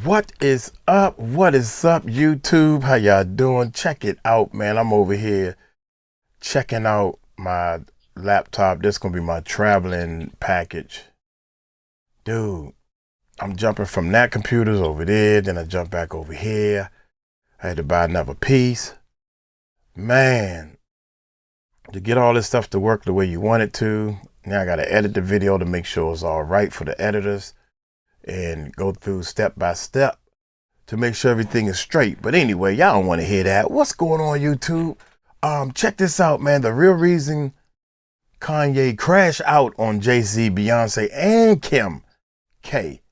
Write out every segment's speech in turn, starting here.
What is up? What is up, YouTube? How y'all doing? Check it out, man. I'm over here checking out my laptop. This is gonna be my traveling package. Dude, I'm jumping from that computer's over there, then I jump back over here. I had to buy another piece. Man, to get all this stuff to work the way you want it to, now I gotta edit the video to make sure it's all right for the editors and go through step by step to make sure everything is straight. But anyway, y'all don't want to hear that. What's going on, YouTube? Check this out, man. The real reason Kanye crashed out on Jay-Z, Beyonce, and Kim K.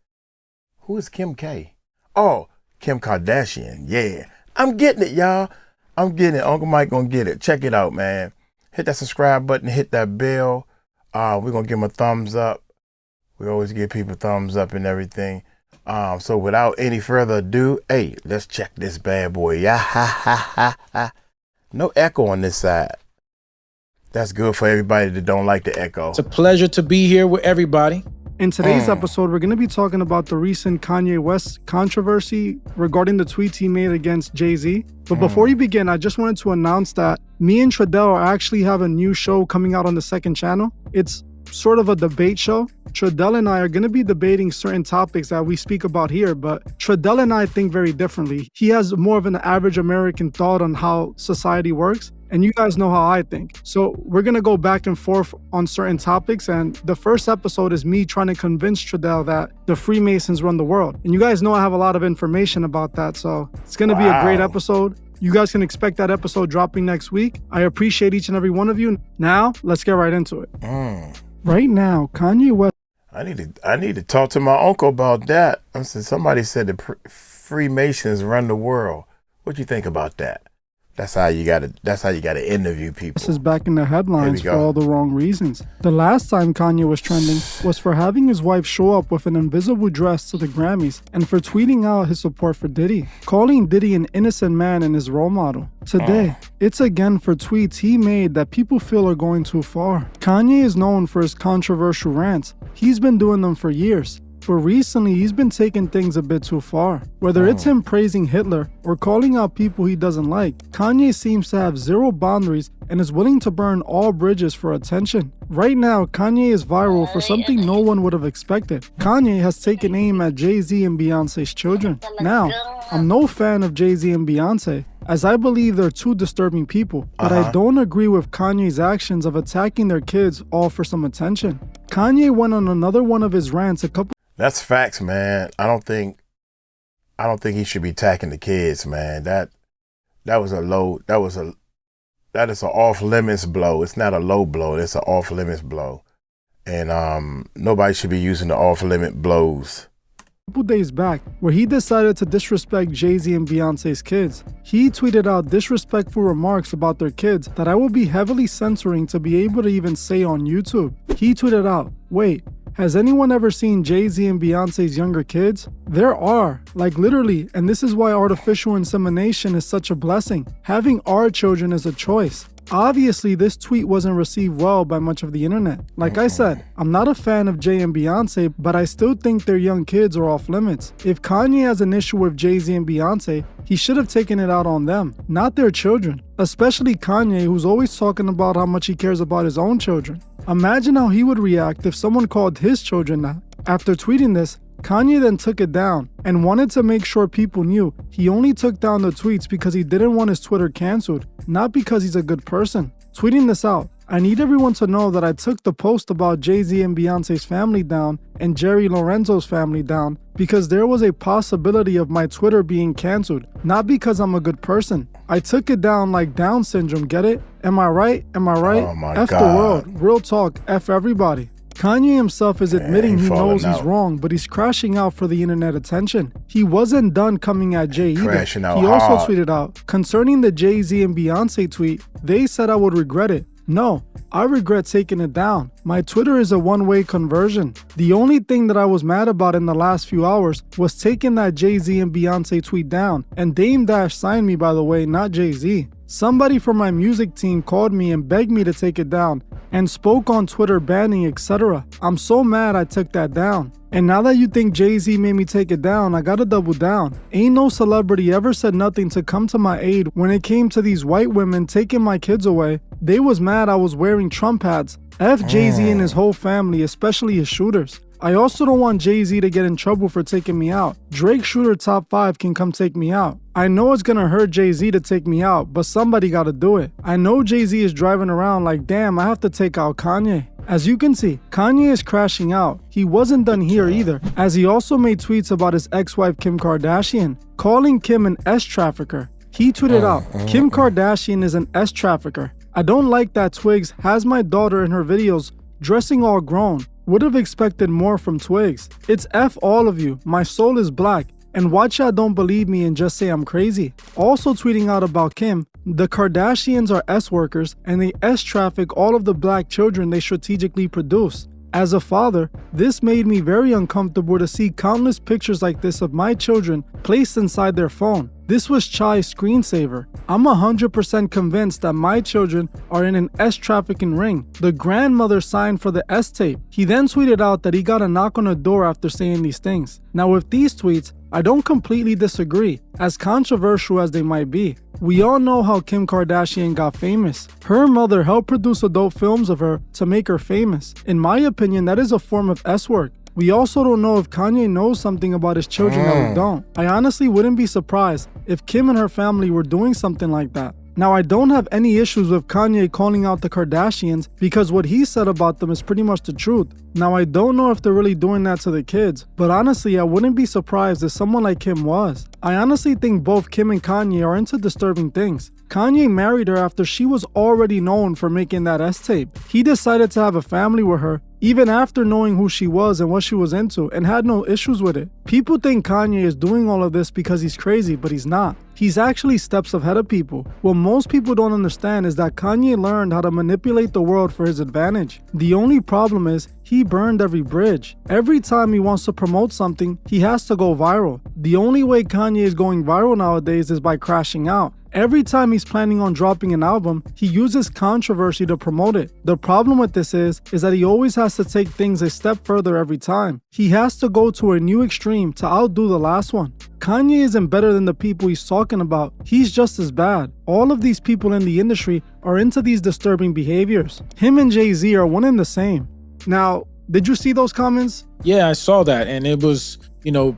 Who is Kim K? Oh, Kim Kardashian. Yeah, I'm getting it, y'all. I'm getting it. Uncle Mike gonna get it. Check it out, man. Hit that subscribe button, hit that bell. We're gonna give him a thumbs up. We always give people thumbs up and everything. So without any further ado, hey, let's check this bad boy. Yeah, ha, ha, ha, ha. No echo on this side. That's good for everybody that don't like the echo. It's a pleasure to be here with everybody. In today's episode, we're going to be talking about the recent Kanye West controversy regarding the tweets he made against Jay-Z. But before we begin, I just wanted to announce that me and 𝗟𝗢𝗡 actually have a new show coming out on the second channel. It's sort of a debate show. 𝗟𝗢𝗡 and I are going to be debating certain topics that we speak about here, but 𝗟𝗢𝗡 and I think very differently. He has more of an average American thought on how society works, and you guys know how I think. So we're going to go back and forth on certain topics, and the first episode is me trying to convince 𝗟𝗢𝗡 that the Freemasons run the world. And you guys know I have a lot of information about that, so it's going to be a great episode. You guys can expect that episode dropping next week. I appreciate each and every one of you. Now, let's get right into it. Right now, Kanye West. I need to talk to my uncle about that. I said, somebody said the Freemasons run the world. What you think about that? That's how you gotta interview people. This is back in the headlines for all the wrong reasons. The last time Kanye was trending was for having his wife show up with an invisible dress to the Grammys and for tweeting out his support for Diddy, calling Diddy an innocent man and his role model. Today, it's again for tweets he made that people feel are going too far. Kanye is known for his controversial rants. He's been doing them for years. But recently, he's been taking things a bit too far. Whether it's him praising Hitler or calling out people he doesn't like, Kanye seems to have zero boundaries and is willing to burn all bridges for attention. Right now, Kanye is viral for something no one would have expected. Kanye has taken aim at Jay-Z and Beyonce's children. Now, I'm no fan of Jay-Z and Beyonce, as I believe they're two disturbing people, but I don't agree with Kanye's actions of attacking their kids all for some attention. Kanye went on another one of his rants a couple. That's facts, man. I don't think he should be attacking the kids, man. That is an off limits blow. It's not a low blow. It's an off limits blow. And nobody should be using the off limit blows. A couple days back, where he decided to disrespect Jay-Z and Beyonce's kids. He tweeted out disrespectful remarks about their kids that I will be heavily censoring to be able to even say on YouTube. He tweeted out, "Wait, has anyone ever seen Jay-Z and Beyonce's younger kids? There are, like literally, and this is why artificial insemination is such a blessing. Having our children is a choice." Obviously, this tweet wasn't received well by much of the internet. Like I said, I'm not a fan of Jay and Beyonce, but I still think their young kids are off limits. If Kanye has an issue with Jay-Z and Beyonce, he should have taken it out on them, not their children. Especially Kanye, who's always talking about how much he cares about his own children. Imagine how he would react if someone called his children that. After tweeting this, Kanye then took it down and wanted to make sure people knew he only took down the tweets because he didn't want his Twitter canceled, not because he's a good person. Tweeting this out, "I need everyone to know that I took the post about Jay-Z and Beyonce's family down and Jerry Lorenzo's family down because there was a possibility of my Twitter being canceled, not because I'm a good person. I took it down like Down syndrome, get it? Am I right? Am I right? Oh my F God. the world. Real talk, F everybody." Kanye himself is admitting he knows he's wrong, but he's crashing out for the internet attention. He wasn't done coming at Jay either. He also tweeted out, "Concerning the Jay-Z and Beyonce tweet, they said I would regret it. No, I regret taking it down. My Twitter is a one-way conversion. The only thing that I was mad about in the last few hours was taking that Jay-Z and Beyonce tweet down. And Dame Dash signed me, by the way, not Jay-Z. Somebody from my music team called me and begged me to take it down and spoke on Twitter banning, etc. I'm so mad I took that down. And now that you think Jay-Z made me take it down, I gotta double down. Ain't no celebrity ever said nothing to come to my aid when it came to these white women taking my kids away. They was mad I was wearing Trump hats. F Jay-Z and his whole family, especially his shooters. I also don't want Jay-Z to get in trouble for taking me out. Drake Shooter Top 5 can come take me out. I know it's gonna hurt Jay-Z to take me out, but somebody gotta do it. I know Jay-Z is driving around like, damn, I have to take out Kanye. As you can see, Kanye is crashing out. He wasn't done here either, as he also made tweets about his ex-wife Kim Kardashian, calling Kim an S-trafficker. He tweeted out, Kim Kardashian is an S-trafficker. I don't like that Twigs has my daughter in her videos dressing all grown. Would have expected more from Twigs. It's F all of you, my soul is black, and watch y'all don't believe me and just say I'm crazy. Also tweeting out about Kim, the Kardashians are S-workers and they S-traffic all of the black children they strategically produce. As a father, this made me very uncomfortable to see countless pictures like this of my children placed inside their phone. This was Chai's screensaver. I'm 100% convinced that my children are in an S-trafficking ring. The grandmother signed for the S-tape. He then tweeted out that he got a knock on the door after saying these things. Now with these tweets, I don't completely disagree, as controversial as they might be. We all know how Kim Kardashian got famous. Her mother helped produce adult films of her to make her famous. In my opinion, that is a form of S-work. We also don't know if Kanye knows something about his children that we don't. I honestly wouldn't be surprised if Kim and her family were doing something like that. Now, I don't have any issues with Kanye calling out the Kardashians because what he said about them is pretty much the truth. Now, I don't know if they're really doing that to the kids, but honestly, I wouldn't be surprised if someone like Kim was. I honestly think both Kim and Kanye are into disturbing things. Kanye married her after she was already known for making that S-tape. He decided to have a family with her even after knowing who she was and what she was into, and had no issues with it. People think Kanye is doing all of this because he's crazy, but he's not. He's actually steps ahead of people. What most people don't understand is that Kanye learned how to manipulate the world for his advantage. The only problem is he burned every bridge. Every time he wants to promote something, he has to go viral. The only way Kanye is going viral nowadays is by crashing out. Every time he's planning on dropping an album, he uses controversy to promote it. The problem with this is that he always has to take things a step further every time. He has to go to a new extreme to outdo the last one. Kanye isn't better than the people he's talking about. He's just as bad. All of these people in the industry are into these disturbing behaviors. Him and Jay-Z are one and the same. Now, did you see those comments? Yeah, I saw that, and it was,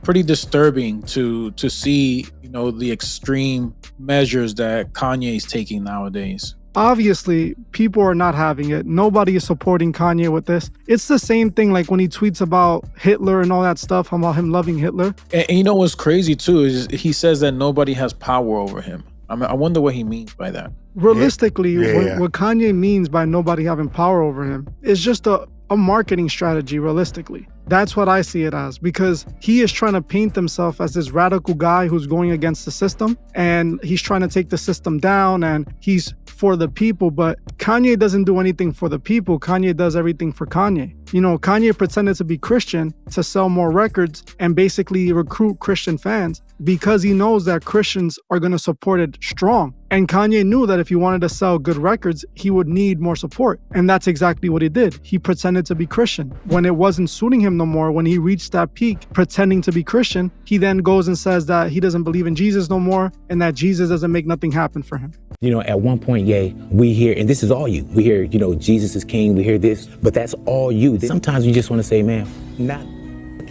pretty disturbing to see, the extreme measures that Kanye is taking nowadays. Obviously, people are not having it. Nobody is supporting Kanye with this. It's the same thing like when he tweets about Hitler and all that stuff, about him loving Hitler. And you know what's crazy too is he says that nobody has power over him. I wonder what he means by that. Realistically, what Kanye means by nobody having power over him is just a marketing strategy, realistically. That's what I see it as, because he is trying to paint himself as this radical guy who's going against the system, and he's trying to take the system down, and he's for the people. But Kanye doesn't do anything for the people. Kanye does everything for Kanye. Kanye pretended to be Christian to sell more records and basically recruit Christian fans because he knows that Christians are going to support it strong. And Kanye knew that if he wanted to sell good records, he would need more support. And that's exactly what he did. He pretended to be Christian. When it wasn't suiting him no more, when he reached that peak pretending to be Christian, he then goes and says that he doesn't believe in Jesus no more and that Jesus doesn't make nothing happen for him. At one point, we hear, and this is all you, we hear, Jesus is king, we hear this, but that's all you. Sometimes you just want to say, man, not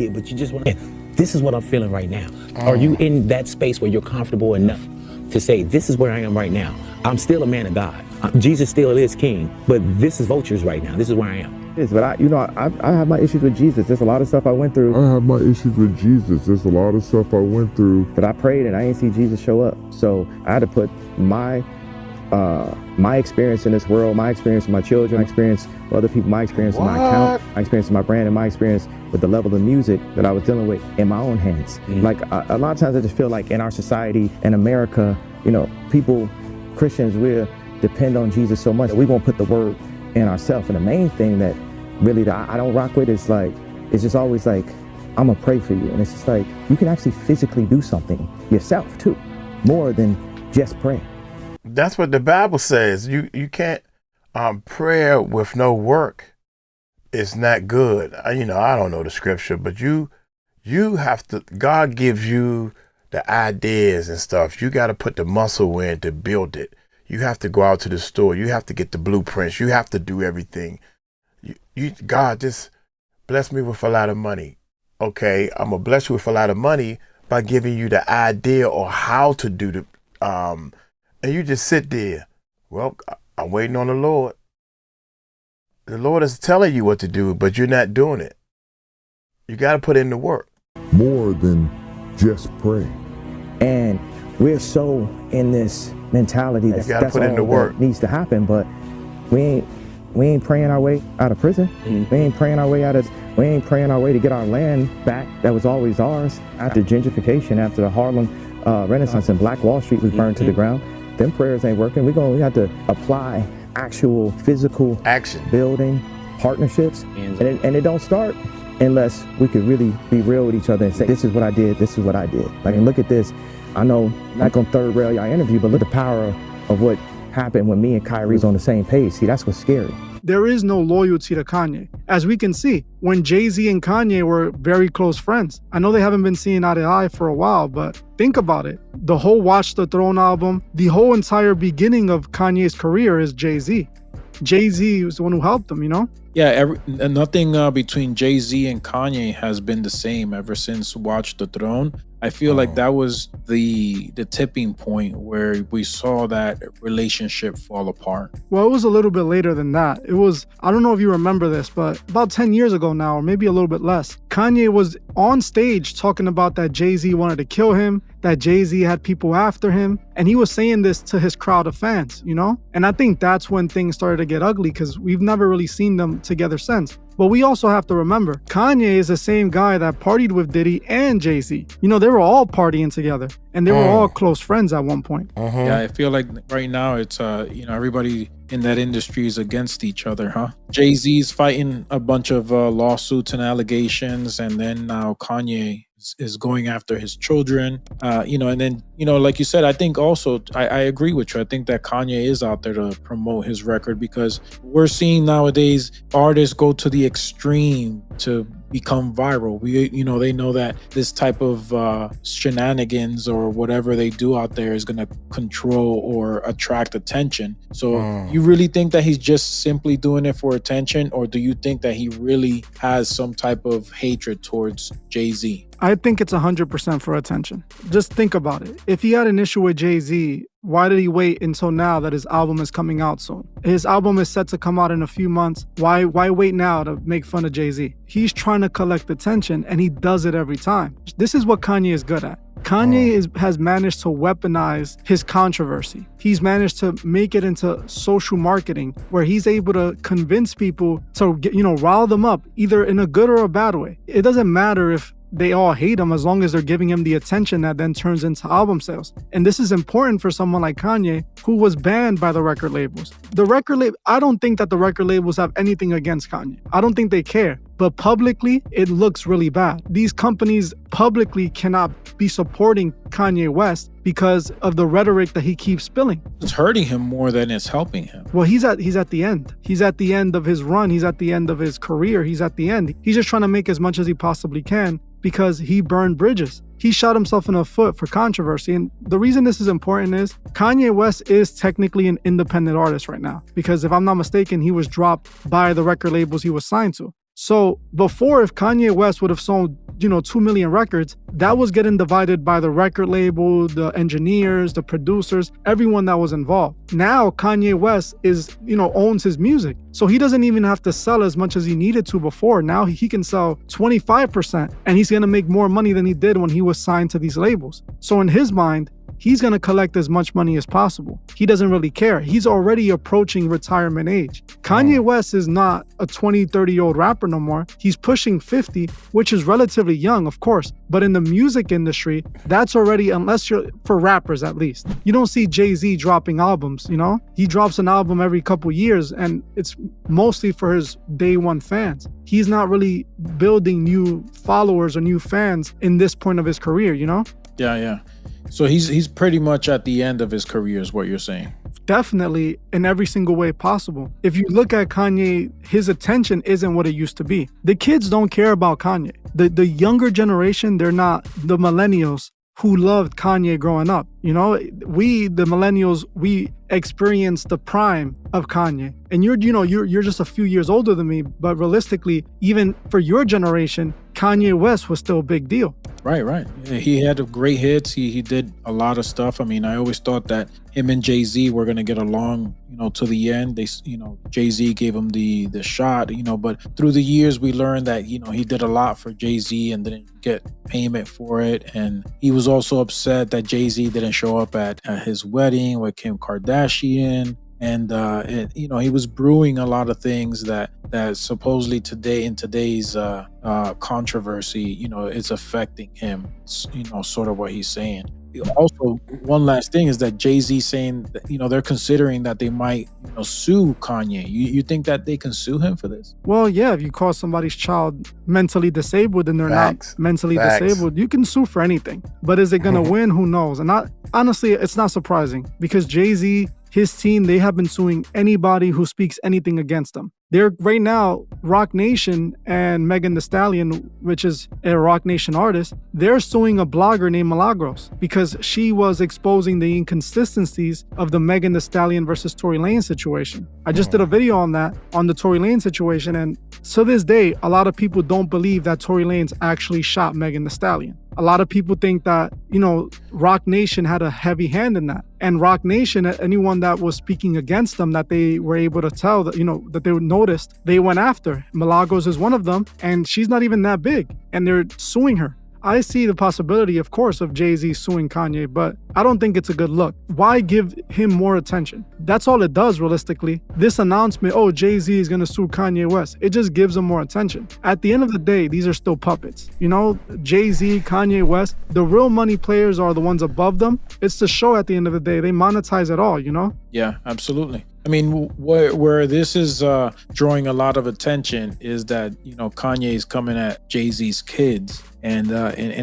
it, but you just want to, this is what I'm feeling right now. Are you in that space where you're comfortable enough to say, this is where I am right now? I'm still a man of God. Jesus still is king, but this is vultures right now. This is where I am. Yes, but I have my issues with Jesus. There's a lot of stuff I went through. I have my issues with Jesus. There's a lot of stuff I went through. But I prayed and I didn't see Jesus show up. So I had to put my experience in this world, my experience with my children, my experience with other people, my experience with my account, my experience with my brand, and my experience with the level of music that I was dealing with in my own hands. Like a lot of times I just feel like in our society, in America, people, Christians, we depend on Jesus so much that we won't put the word in ourselves. And the main thing that really that I don't rock with is like, it's just always like, I'm gonna pray for you. And it's just like, you can actually physically do something yourself too, more than just pray. That's what the Bible says. You can't prayer with no work is not good. I don't know the scripture, but you have to. God gives you the ideas and stuff. You got to put the muscle in to build it. You have to go out to the store. You have to get the blueprints. You have to do everything. God just bless me with a lot of money. Okay, I'm gonna bless you with a lot of money by giving you the idea or how to do the and you just sit there. Well, I'm waiting on the Lord. The Lord is telling you what to do, but you're not doing it. You got to put in the work. More than just pray. And we're so in this mentality that that's put all in the work. that needs to happen, but we ain't praying our way out of prison. We ain't praying our way we ain't praying our way to get our land back that was always ours. After gentrification, after the Harlem Renaissance and Black Wall Street was burned to the ground, them prayers ain't working. We have to apply actual physical action, building, partnerships, and it don't start unless we could really be real with each other and say, this is what I did, this is what I did. Like, and look at this. I know, not gonna third rail y'all interview, but look at the power of what happened when me and Kyrie's on the same page. See, that's what's scary. There is no loyalty to Kanye. As we can see, when Jay-Z and Kanye were very close friends, I know they haven't been seeing eye to eye for a while, but think about it. The whole Watch the Throne album, the whole entire beginning of Kanye's career is Jay-Z. Jay-Z was the one who helped him, Yeah, nothing between Jay-Z and Kanye has been the same ever since Watch the Throne. I feel like that was the tipping point where we saw that relationship fall apart. Well, it was a little bit later than that. It was, I don't know if you remember this, but about 10 years ago now, or maybe a little bit less, Kanye was on stage talking about that Jay-Z wanted to kill him, that Jay-Z had people after him. And he was saying this to his crowd of fans, And I think that's when things started to get ugly because we've never really seen them together since. But we also have to remember, Kanye is the same guy that partied with Diddy and Jay-Z. They were all partying together and they were all close friends at one point. Yeah, I feel like right now it's, everybody in that industry is against each other, huh? Jay-Z's fighting a bunch of lawsuits and allegations, and then now Kanye is going after his children, and then, like you said, I think also, I agree with you. I think that Kanye is out there to promote his record because we're seeing nowadays artists go to the extreme to become viral. They know that this type of shenanigans or whatever they do out there is going to control or attract attention. So you really think that he's just simply doing it for attention, or do you think that he really has some type of hatred towards Jay-Z? I think it's 100% for attention. Just think about it. If he had an issue with Jay-Z, why did he wait until now that his album is coming out soon? His album is set to come out in a few months. Why wait now to make fun of Jay-Z? He's trying to collect attention, and he does it every time. This is what Kanye is good at. Kanye has managed to weaponize his controversy. He's managed to make it into social marketing where he's able to convince people to rile them up either in a good or a bad way. It doesn't matter if they all hate him as long as they're giving him the attention that then turns into album sales. And this is important for someone like Kanye, who was banned by the record labels. I don't think that the record labels have anything against Kanye. I don't think they care. But publicly, it looks really bad. These companies publicly cannot be supporting Kanye West because of the rhetoric that he keeps spilling. It's hurting him more than it's helping him. Well, he's at the end. He's at the end of his run. He's at the end of his career. He's at the end. He's just trying to make as much as he possibly can because he burned bridges. He shot himself in the foot for controversy. And the reason this is important is Kanye West is technically an independent artist right now. Because if I'm not mistaken, he was dropped by the record labels he was signed to. So before, if Kanye West would have sold, 2 million records, that was getting divided by the record label, the engineers, the producers, everyone that was involved. Now Kanye West is, owns his music. So he doesn't even have to sell as much as he needed to before. Now he can sell 25% and he's going to make more money than he did when he was signed to these labels. So in his mind, he's going to collect as much money as possible. He doesn't really care. He's already approaching retirement age. Kanye West is not a 20, 30-year-old rapper no more. He's pushing 50, which is relatively young, of course. But in the music industry, that's already, unless you're, for rappers at least, you don't see Jay-Z dropping albums, He drops an album every couple years, and it's mostly for his day one fans. He's not really building new followers or new fans in this point of his career, Yeah. So he's pretty much at the end of his career is what you're saying. Definitely, in every single way possible. If you look at Kanye, his attention isn't what it used to be. The kids don't care about Kanye. The younger generation, they're not the millennials who loved Kanye growing up. You know, we, the millennials, we experienced the prime of Kanye. And you're just a few years older than me, but realistically, even for your generation, Kanye West was still a big deal. Right. Yeah, he had great hits. He did a lot of stuff. I mean, I always thought that him and Jay-Z were going to get along, to the end. They, Jay-Z gave him the shot, but through the years, we learned that, he did a lot for Jay-Z and didn't get payment for it. And he was also upset that Jay-Z didn't show up at his wedding with Kim Kardashian. And, he was brewing a lot of things that supposedly in today's controversy, it's affecting him, sort of what he's saying. Also, one last thing is that Jay-Z saying that, they're considering that they might, sue Kanye. You think that they can sue him for this? Well, yeah, if you call somebody's child mentally disabled and they're not mentally disabled, you can sue for anything. But is it going to win? Who knows? And honestly, it's not surprising because Jay-Z, his team, they have been suing anybody who speaks anything against them. They're right now, Rock Nation and Megan Thee Stallion, which is a Rock Nation artist, they're suing a blogger named Milagros because she was exposing the inconsistencies of the Megan Thee Stallion versus Tory Lanez situation. I just did a video on that, on the Tory Lanez situation, and to this day, a lot of people don't believe that Tory Lanez actually shot Megan Thee Stallion. A lot of people think that, Rock Nation had a heavy hand in that. And Rock Nation, anyone that was speaking against them that they were able to tell that, that they noticed, they went after. Milagros is one of them, and she's not even that big, and they're suing her. I see the possibility, of course, of Jay-Z suing Kanye, but I don't think it's a good look. Why give him more attention? That's all it does, realistically. This announcement, Jay-Z is going to sue Kanye West, it just gives him more attention. At the end of the day, these are still puppets. Jay-Z, Kanye West, the real money players are the ones above them. It's the show at the end of the day. They monetize it all, Yeah, absolutely. I mean, where this is drawing a lot of attention is that, Kanye is coming at Jay-Z's kids and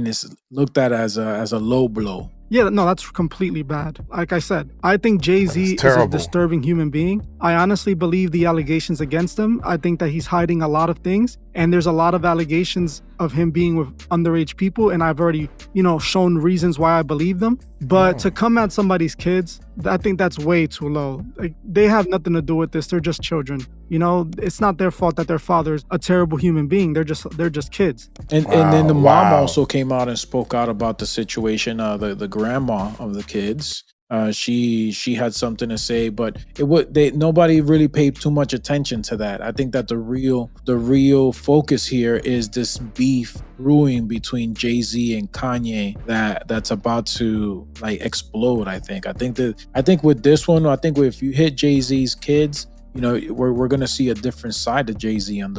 it's looked at as a low blow. Yeah, no, that's completely bad. Like I said, I think Jay-Z is a disturbing human being. I honestly believe the allegations against him. I think that he's hiding a lot of things. And there's a lot of allegations of him being with underage people. And I've already, shown reasons why I believe them. But to come at somebody's kids, I think that's way too low. Like, they have nothing to do with this. They're just children. It's not their fault that their father's a terrible human being. They're just kids. And then the mom also came out and spoke out about the situation. The grandma of the kids. She had something to say, but nobody really paid too much attention to that. I think that the real focus here is this beef brewing between Jay-Z and Kanye that's about to explode. I think with this one, if you hit Jay-Z's kids, we're gonna see a different side of Jay-Z on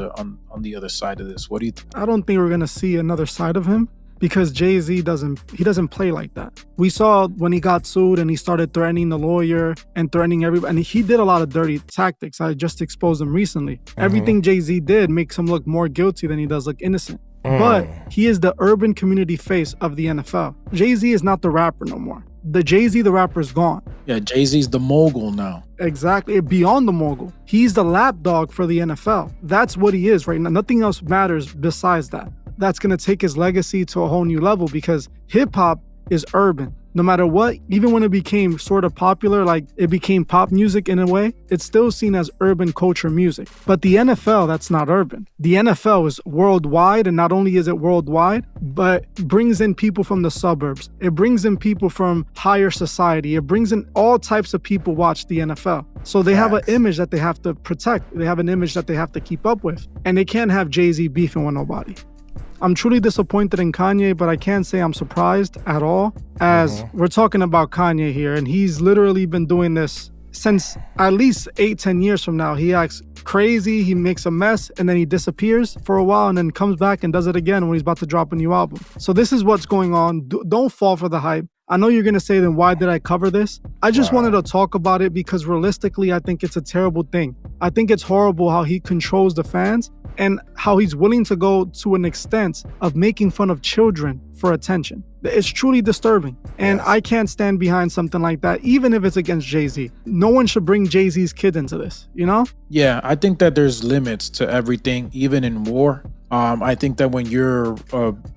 the other side of this. What do you think? I don't think we're gonna see another side of him. Because Jay-Z doesn't play like that. We saw when he got sued and he started threatening the lawyer and threatening everybody. And he did a lot of dirty tactics. I just exposed him recently. Everything Jay-Z did makes him look more guilty than he does look innocent. But he is the urban community face of the NFL. Jay-Z is not the rapper no more. The Jay-Z, the rapper, is gone. Yeah, Jay-Z's the mogul now. Exactly. Beyond the mogul. He's the lapdog for the NFL. That's what he is right now. Nothing else matters besides that. That's going to take his legacy to a whole new level because hip-hop is urban. No matter what, even when it became sort of popular, like it became pop music in a way, it's still seen as urban culture music. But the NFL, that's not urban. The NFL is worldwide, and not only is it worldwide, but brings in people from the suburbs. It brings in people from higher society. It brings in all types of people watch the NFL. So they have an image that they have to protect. They have an image that they have to keep up with. And they can't have Jay-Z beefing with nobody. I'm truly disappointed in Kanye, but I can't say I'm surprised at all, as we're talking about Kanye here, and he's literally been doing this since at least 8-10 years from now. He acts crazy, he makes a mess, and then he disappears for a while and then comes back and does it again when he's about to drop a new album. So this is what's going on. Don't fall for the hype. I know you're going to say, then why did I cover this? I just wanted to talk about it because realistically, I think it's a terrible thing. I think it's horrible how he controls the fans and how he's willing to go to an extent of making fun of children for attention. It's truly disturbing. And Yes. I can't stand behind something like that, even if it's against Jay-Z. No one should bring Jay-Z's kid into this, you know? Yeah, I think that there's limits to everything, even in war. I think that when you're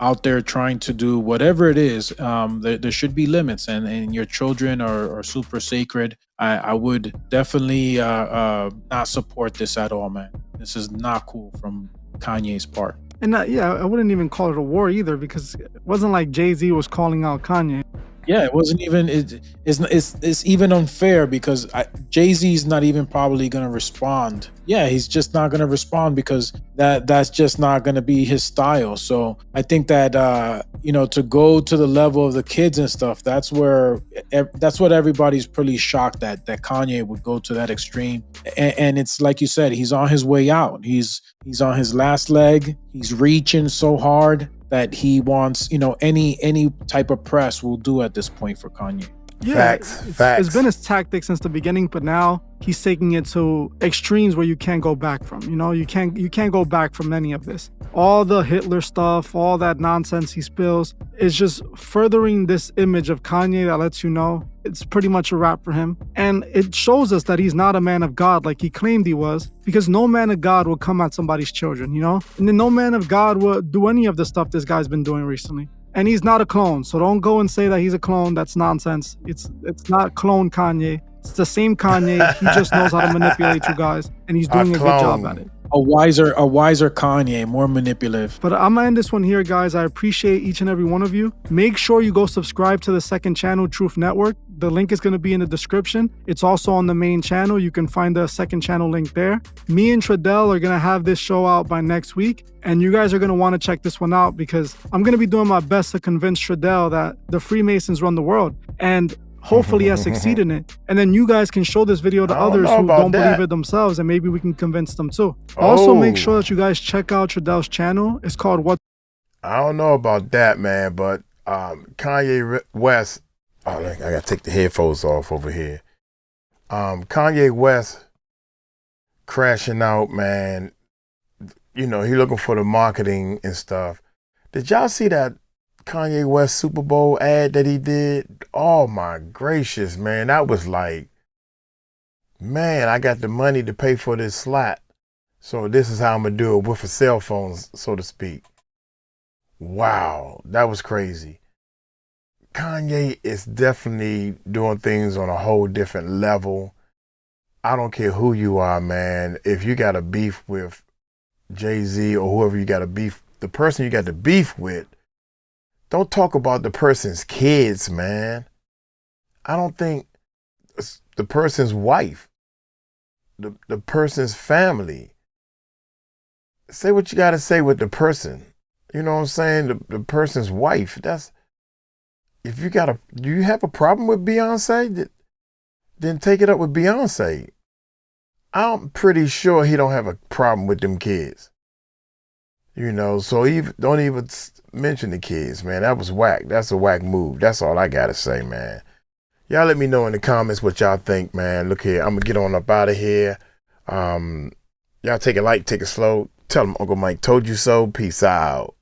out there trying to do whatever it is, there should be limits, and your children are super sacred. I would definitely not support this at all, man. This is not cool from Kanye's part. And yeah, I wouldn't even call it a war either, because it wasn't like Jay-Z was calling out Kanye. Yeah, it wasn't even. It's even unfair because Jay-Z's not even probably gonna respond. Yeah, he's just not gonna respond because that's just not gonna be his style. So I think that to go to the level of the kids and stuff, that's what everybody's pretty shocked that Kanye would go to that extreme. And it's like you said, he's on his way out. He's on his last leg. He's reaching so hard that he wants, any type of press will do at this point for Kanye. Yeah, Facts. It's been his tactic since the beginning, but now he's taking it to extremes where you can't go back from. You can't go back from any of this. All the Hitler stuff, all that nonsense he spills is just furthering this image of Kanye that lets you know it's pretty much a wrap for him. And it shows us that he's not a man of God like he claimed he was, because no man of God will come at somebody's children, And then no man of God will do any of the stuff this guy's been doing recently. And he's not a clone, so don't go and say that he's a clone. That's nonsense. It's not clone Kanye. It's the same Kanye. He just knows how to manipulate you guys, and he's doing a good job at it. A wiser Kanye, more manipulative. But I'm gonna end this one here, guys. I appreciate each and every one of you. Make sure you go subscribe to the second channel, Truth Network. The link is gonna be in the description. It's also on the main channel. You can find the second channel link there. Me and Tradell are gonna have this show out by next week, and you guys are gonna want to check this one out because I'm gonna be doing my best to convince Tradell that the Freemasons run the world. And hopefully I succeed in it. And then you guys can show this video to others who don't believe it themselves, and maybe we can convince them too. Also, make sure that you guys check out Tradell's channel. It's called What? I don't know about that, man, but Kanye West, I gotta take the headphones off over here. Kanye West crashing out, man. He looking for the marketing and stuff. Did y'all see that Kanye West Super Bowl ad that he did? Oh my gracious, man. That was like, man, I got the money to pay for this slot. So this is how I'm gonna do it with a cell phone, so to speak. Wow, that was crazy. Kanye is definitely doing things on a whole different level. I don't care who you are, man. If you got a beef with Jay-Z or whoever you got a beef, the person you got the beef with, don't talk about the person's kids, man. I don't think the person's wife, the person's family. Say what you got to say with the person. You know what I'm saying? The person's wife. If do you have a problem with Beyonce? Then take it up with Beyonce. I'm pretty sure he don't have a problem with them kids. So don't even mention the kids, man. That was whack. That's a whack move. That's all I got to say, man. Y'all let me know in the comments what y'all think, man. Look here, I'm going to get on up out of here. Y'all take it light, take it slow. Tell them Uncle Mike told you so. Peace out.